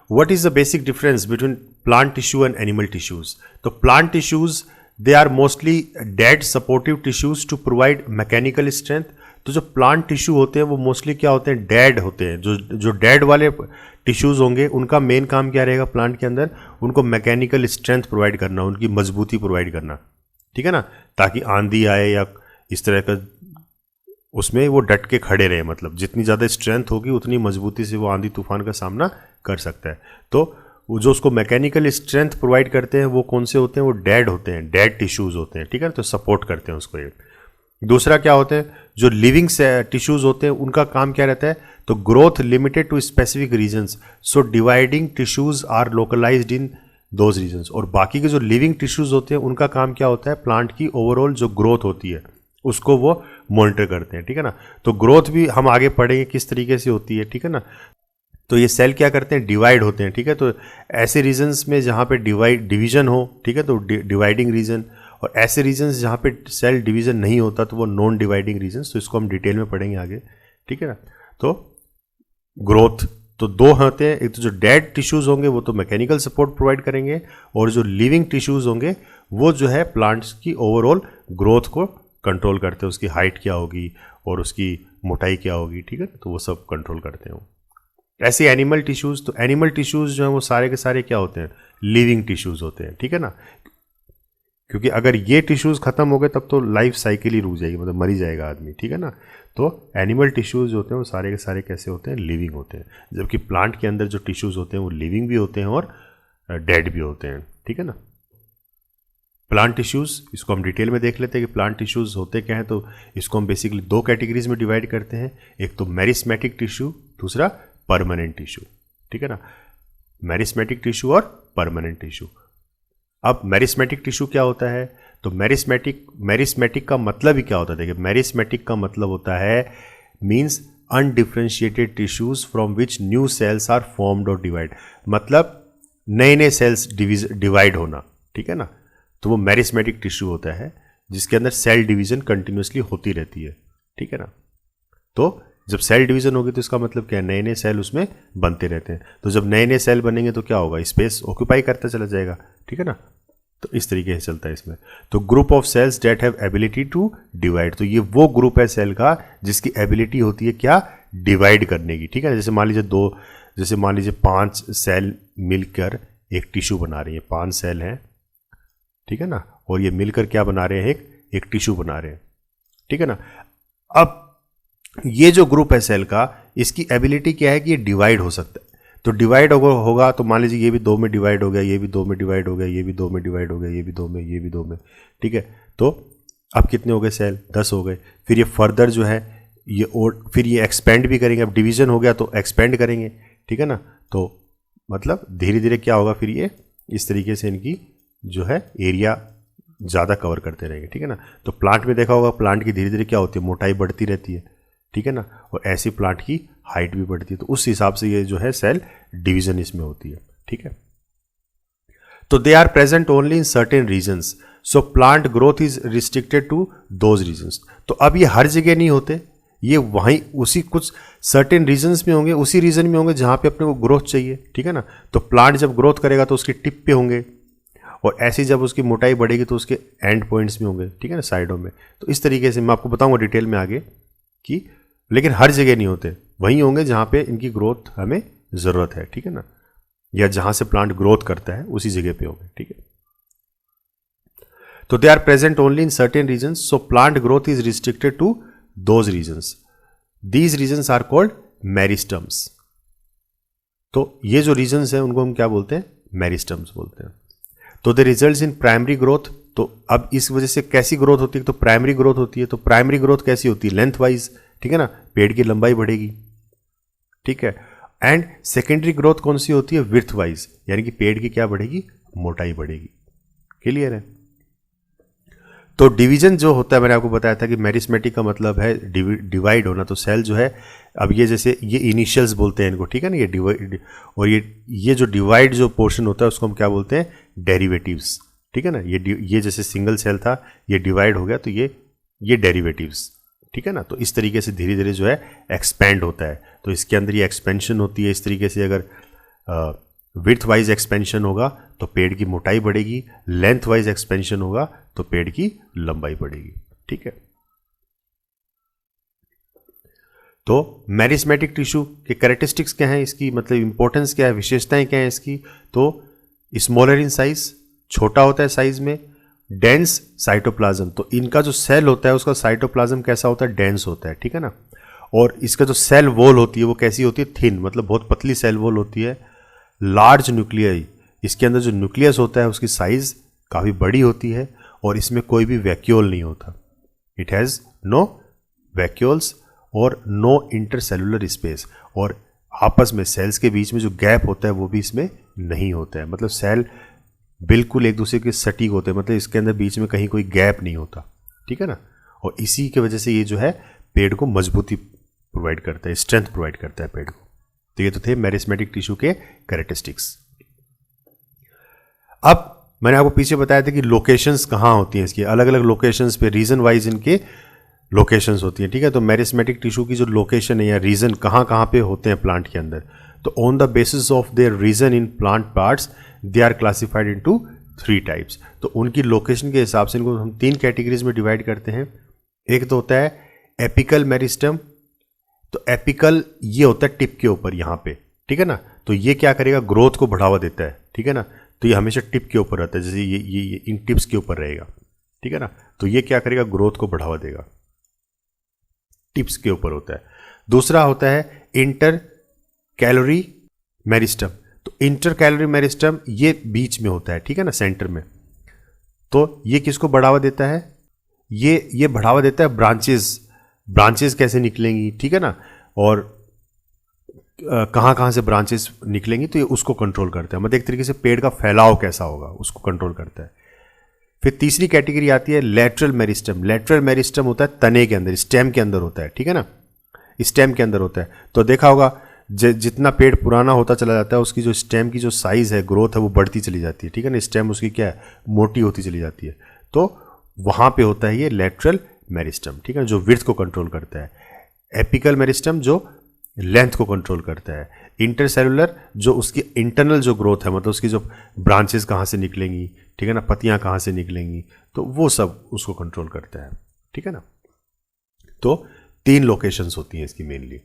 what is the basic difference between plant tissue and animal tissues? तो plant tissues they are mostly dead supportive tissues to provide mechanical strength. तो जो plant tissue होते हैं वो mostly क्या होते हैं, डेड होते हैं. जो डेड वाले टिश्यूज होंगे उनका मेन काम क्या रहेगा प्लांट के अंदर, उनको मैकेनिकल स्ट्रेंथ प्रोवाइड करना, उनकी मजबूती प्रोवाइड करना, ठीक है ना, ताकि आंधी आए या इस तरह का उसमें वो डट के खड़े रहे. मतलब जितनी ज़्यादा स्ट्रेंथ होगी उतनी मजबूती से वो आंधी तूफान का सामना कर सकता है. तो वो जो उसको मैकेनिकल स्ट्रेंथ प्रोवाइड करते हैं वो कौन से होते हैं, वो डेड होते हैं, डेड टिश्यूज होते हैं, ठीक है. तो सपोर्ट करते हैं उसको. एक दूसरा क्या होते हैं, जो लिविंग टिश्यूज होते हैं उनका काम क्या रहता है, तो growth limited to specific regions, so dividing tissues are localized in those regions. और बाकी के जो लिविंग टिश्यूज होते हैं उनका काम क्या होता है, प्लांट की ओवरऑल जो ग्रोथ होती है उसको वो मॉनिटर करते हैं, ठीक है ना. तो ग्रोथ भी हम आगे पढ़ेंगे किस तरीके से होती है, ठीक है ना. तो ये सेल क्या करते हैं, डिवाइड होते हैं, ठीक है. तो ऐसे रीजन्स में जहाँ पे डिवीजन हो, ठीक है, तो डिवाइडिंग रीजन, और ऐसे रीजन्स जहाँ पे सेल डिवीजन नहीं होता तो वो नॉन डिवाइडिंग रीजन्स. तो इसको हम डिटेल में पढ़ेंगे आगे, ठीक है ना. तो ग्रोथ तो दो होते हैं, एक तो जो डेड टिश्यूज होंगे वो तो मैकेनिकल सपोर्ट प्रोवाइड करेंगे, और जो लिविंग टिश्यूज होंगे वो जो है प्लांट्स की ओवरऑल ग्रोथ को कंट्रोल करते हैं, उसकी हाइट क्या होगी और उसकी मोटाई क्या होगी, ठीक है. तो वो सब कंट्रोल करते हैं. ऐसे एनिमल टिश्यूज, तो एनिमल टिश्यूज जो है वो सारे के सारे क्या होते हैं, लिविंग टिश्यूज होते हैं, ठीक है ना. क्योंकि अगर ये टिश्यूज खत्म हो गए तब तो लाइफ साइकिल ही रुक जाएगी, मतलब मर ही जाएगा आदमी, ठीक है ना. तो एनिमल टिश्यूज होते हैं वो सारे के सारे कैसे होते हैं, लिविंग होते हैं. जबकि प्लांट के अंदर जो टिश्यूज होते हैं वो लिविंग भी होते हैं और डेड भी होते हैं, ठीक है ना. प्लांट टिश्यूज, इसको हम डिटेल में देख लेते हैं कि प्लांट टिश्यूज होते क्या हैं. तो इसको हम बेसिकली दो कैटेगरीज में डिवाइड करते हैं, एक तो मेरिस्मेटिक टिश्यू, दूसरा परमानेंट टिश्यू, ठीक है ना. मेरिस्मेटिक टिश्यू और परमानेंट टिश्यू. अब मेरिस्मेटिक टिश्यू क्या होता है, तो मेरिस्मेटिक का मतलब ही क्या होता है, देखिए मेरिस्मेटिक का मतलब होता है means undifferentiated tissues from which new cells are formed और डिवाइड. मतलब नए नए सेल्स डिवाइड होना, ठीक है ना. तो वो मेरिस्मेटिक टिश्यू होता है जिसके अंदर सेल डिवीजन कंटिन्यूसली होती रहती है, ठीक है ना. तो जब सेल डिवीजन होगी तो इसका मतलब क्या है, नए नए सेल उसमें बनते रहते हैं. तो जब नए नए सेल बनेंगे तो क्या होगा, स्पेस ऑक्यूपाई करता चला जाएगा, ठीक है ना. तो इस तरीके से चलता है इसमें. तो group of cells that have ability to divide, तो ये वो ग्रुप है सेल का जिसकी एबिलिटी होती है क्या, डिवाइड करने की, ठीक है. जैसे मान लीजिए 5 सेल मिलकर एक टिश्यू बना रही है, 5 सेल हैं, ठीक है ना, और ये मिलकर क्या बना रहे हैं, एक टिश्यू बना रहे हैं, ठीक है ना. अब ये जो ग्रुप है सेल का, इसकी एबिलिटी क्या है कि ये डिवाइड हो सकता है. तो डिवाइड होगा तो मान लीजिए ये भी 2 में डिवाइड हो गया, ये भी 2 में डिवाइड हो गया, ये भी 2 में डिवाइड हो गया, ये भी 2 में, ये भी 2 में, ठीक है. तो अब कितने हो गए सेल, 10 हो गए. फिर ये फर्दर जो है ये और फिर ये एक्सपेंड भी करेंगे. अब डिवीजन हो गया तो एक्सपेंड करेंगे, ठीक है ना. तो मतलब धीरे धीरे क्या होगा, फिर ये इस तरीके से इनकी जो है एरिया ज़्यादा कवर करते रहेंगे, ठीक है ना. तो प्लांट में देखा होगा, प्लांट की धीरे धीरे क्या होती है, मोटाई बढ़ती रहती है, ठीक है ना, और ऐसी प्लांट की हाइट भी बढ़ती है. तो उस हिसाब से ये जो है सेल डिवीजन इसमें होती है, ठीक है. तो they are present only in certain regions, so plant growth is restricted to those regions. तो अब ये हर जगह नहीं होते, ये वहीं उसी कुछ सर्टेन रीजन्स में होंगे, उसी रीजन में होंगे जहाँ पे अपने को ग्रोथ चाहिए, ठीक है ना. तो प्लांट जब ग्रोथ करेगा तो उसकी टिप पे होंगे, और ऐसी जब उसकी मोटाई बढ़ेगी तो उसके एंड पॉइंट्स में होंगे, ठीक है ना, साइडों में. तो इस तरीके से मैं आपको बताऊंगा डिटेल में आगे कि, लेकिन हर जगह नहीं होते, वहीं होंगे जहाँ पे इनकी ग्रोथ हमें ज़रूरत है, ठीक है ना, या जहाँ से प्लांट ग्रोथ करता है उसी जगह पे होंगे, ठीक है. तो they are present only in certain regions, so plant growth is restricted to those regions. These regions are called meristems. तो ये जो रीजन्स हैं उनको हम क्या बोलते हैं, मेरिस्टम्स बोलते हैं. तो the results in primary growth, तो अब इस वजह से कैसी ग्रोथ होती है, तो प्राइमरी ग्रोथ होती है. तो प्राइमरी ग्रोथ कैसी होती है, लेंथ वाइज, ठीक है ना, पेड़ की लंबाई बढ़ेगी, ठीक है. एंड सेकेंडरी ग्रोथ कौन सी होती है, विड्थ वाइज, यानी कि पेड़ की क्या बढ़ेगी, मोटाई बढ़ेगी. क्लियर है. तो डिवीजन जो होता है, मैंने आपको बताया था कि मेरिस्मेटिक का मतलब है डिवाइड होना. तो सेल जो है, अब ये जैसे ये इनिशियल्स बोलते हैं इनको, ठीक है ना, ये डिवाइड, और ये जो डिवाइड जो पोर्शन होता है उसको हम क्या बोलते हैं, डेरिवेटिव्स, ठीक है ना. ये जैसे सिंगल सेल था, ये डिवाइड हो गया तो ये डेरिवेटिव्स, ठीक है ना. तो इस तरीके से धीरे धीरे जो है एक्सपेंड होता है. तो इसके अंदर ये एक्सपेंशन होती है. इस तरीके से अगर विड्थ वाइज एक्सपेंशन होगा तो पेड़ की मोटाई बढ़ेगी, लेंथ वाइज एक्सपेंशन होगा तो पेड़ की लंबाई बढ़ेगी। ठीक है, तो मेरिस्मेटिक टिश्यू के कैरेक्टरिस्टिक्स क्या हैं, इसकी मतलब इंपॉर्टेंस क्या है, विशेषताएं क्या है इसकी। तो स्मॉलर इन साइज, छोटा होता है साइज में, डेंस साइटोप्लाज्म, तो इनका जो सेल होता है उसका साइटोप्लाज्म कैसा होता है, डेंस होता है। ठीक है ना, और इसका जो सेल वॉल होती है वो कैसी होती है, थिन, मतलब बहुत पतली सेल वॉल होती है। लार्ज न्यूक्लियाई, इसके अंदर जो न्यूक्लियस होता है उसकी साइज काफ़ी बड़ी होती है और इसमें कोई भी वैक्यूल नहीं होता। इट हैज़ नो वैक्यूल्स और नो इंटरसेलुलर स्पेस, और आपस में सेल्स के बीच में जो गैप होता है वो भी इसमें नहीं होता है, मतलब सेल बिल्कुल एक दूसरे के सटीक होते हैं, मतलब इसके अंदर बीच में कहीं कोई गैप नहीं होता। ठीक है ना, और इसी की वजह से ये जो है पेड़ को मजबूती प्रोवाइड करता है, स्ट्रेंथ प्रोवाइड करता है पेड़ को। तो ये तो थे मेरिस्मेटिक टिश्यू के कैरेक्टरिस्टिक्स। अब मैंने आपको पीछे बताया था कि लोकेशंस कहाँ होती हैं इसकी, अलग अलग लोकेशंस पे रीजन वाइज इनके लोकेशंस होती हैं। ठीक है, तो मेरिस्मेटिक टिश्यू की जो लोकेशन है या रीजन कहाँ कहाँ पे होते हैं प्लांट के अंदर, तो on the basis of their region in plant parts they are classified into 3 types. तो उनकी लोकेशन के हिसाब से इनको हम 3 कैटेगरीज में डिवाइड करते हैं। एक तो होता है एपिकल मेरिस्टम, तो एपिकल ये होता है टिप के ऊपर यहाँ पे। ठीक है ना, तो ये क्या करेगा, ग्रोथ को बढ़ावा देता है। ठीक है ना, तो ये हमेशा टिप के ऊपर रहता है, जैसे ये इन टिप्स के ऊपर रहेगा। ठीक है ना, तो ये क्या करेगा, ग्रोथ को बढ़ावा देगा, टिप्स के ऊपर होता है। दूसरा होता है इंटर कैलोरी मेरिस्टम, तो इंटर कैलोरी मेरिस्टम ये बीच में होता है। ठीक है ना, सेंटर में। तो ये किसको बढ़ावा देता है, ये बढ़ावा देता है ब्रांचेस कैसे निकलेंगी। ठीक है ना, और कहाँ कहाँ से ब्रांचेस निकलेंगी, तो ये उसको कंट्रोल करता है, मतलब एक तरीके से पेड़ का फैलाव कैसा होगा उसको कंट्रोल करता है। फिर तीसरी कैटेगरी आती है लेटरल मेरिस्टम। लेटरल मेरिस्टम होता है तने के अंदर, स्टेम के अंदर होता है। ठीक है ना, स्टेम के अंदर होता है। तो देखा होगा जितना पेड़ पुराना होता चला जाता है उसकी जो स्टेम की जो साइज है, ग्रोथ है, वो बढ़ती चली जाती है। ठीक है ना, स्टेम उसकी क्या है, मोटी होती चली जाती है। तो वहाँ पे होता है ये लेटरल मेरिस्टम। ठीक है, जो विड्थ को कंट्रोल करता है। एपिकल मेरिस्टम जो लेंथ को कंट्रोल करता है। इंटरसेलुलर जो उसकी इंटरनल जो ग्रोथ है, मतलब उसकी जो ब्रांचेस कहाँ से निकलेंगी, ठीक है ना, पत्तियाँ कहाँ से निकलेंगी, तो वो सब उसको कंट्रोल करता है। ठीक है ना, तो 3 लोकेशंस होती हैं इसकी मेनली।